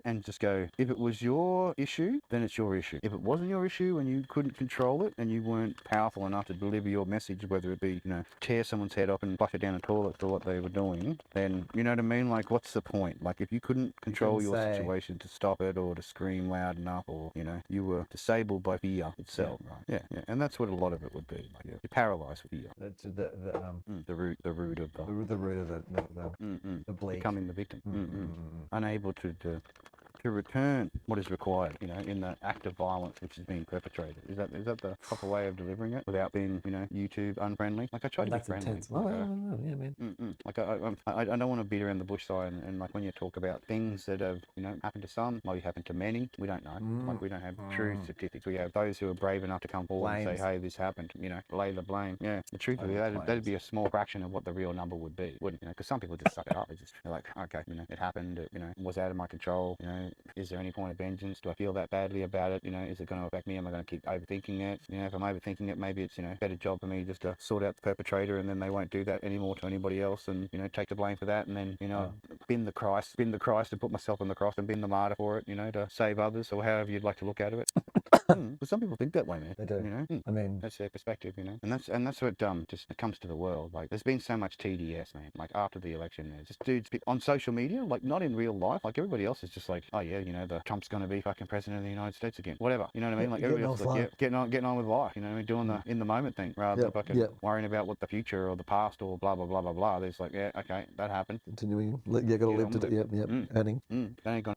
and just go, if it was your issue, then it's your issue. If it wasn't your issue and you couldn't control it and you weren't powerful enough to deliver your message, whether it be, tear someone's head up and flush it down a toilet for what they were doing, then, you know what I mean? Like, what's the point? Like, if you couldn't control your situation to stop it or to scream loud enough, or, you were disabled by fear itself, right? Yeah. And that's what a lot of it would be. Like, you're paralyzed with fear. That's The root of the root of the bleak. Becoming the victim. Unable to return what is required, in the act of violence which is being perpetrated. Is that the proper way of delivering it without being, YouTube unfriendly? Like, I try to be friendly. Intense. Oh, yeah, man. Like, I don't want to beat around the bush side, and like when you talk about things that have, happened to some, maybe happened to many, we don't know. Like, we don't have true statistics. We have those who are brave enough to come forward and say, hey, this happened, lay the blame. Yeah, the truth of it, that'd be a small fraction of what the real number would be, wouldn't you? Because some people just suck it up. They're like, okay, it happened, it was out of my control, is there any point of vengeance? Do I feel that badly about it? Is it going to affect me? Am I going to keep overthinking it? If I'm overthinking it, maybe it's, better job for me just to sort out the perpetrator, and then they won't do that anymore to anybody else, and, take the blame for that, and then, bin the Christ and put myself on the cross and bin the martyr for it, to save others, or however you'd like to look at it. But some people think that way, man. They do. I mean, that's their perspective, and that's what just comes to the world. Like, there's been so much TDS, man. Like, after the election, there's just dudes on social media, like, not in real life. Like, everybody else is just like, oh yeah, the Trump's going to be fucking president of the United States again. Whatever, you know what I mean? Like, everybody else is like, getting on with life. Doing the in the moment thing rather than fucking worrying about what the future or the past or blah blah blah blah blah. There's like, yeah, okay, that happened. Continuing, gotta live to do. Yep. Earning. That ain't gonna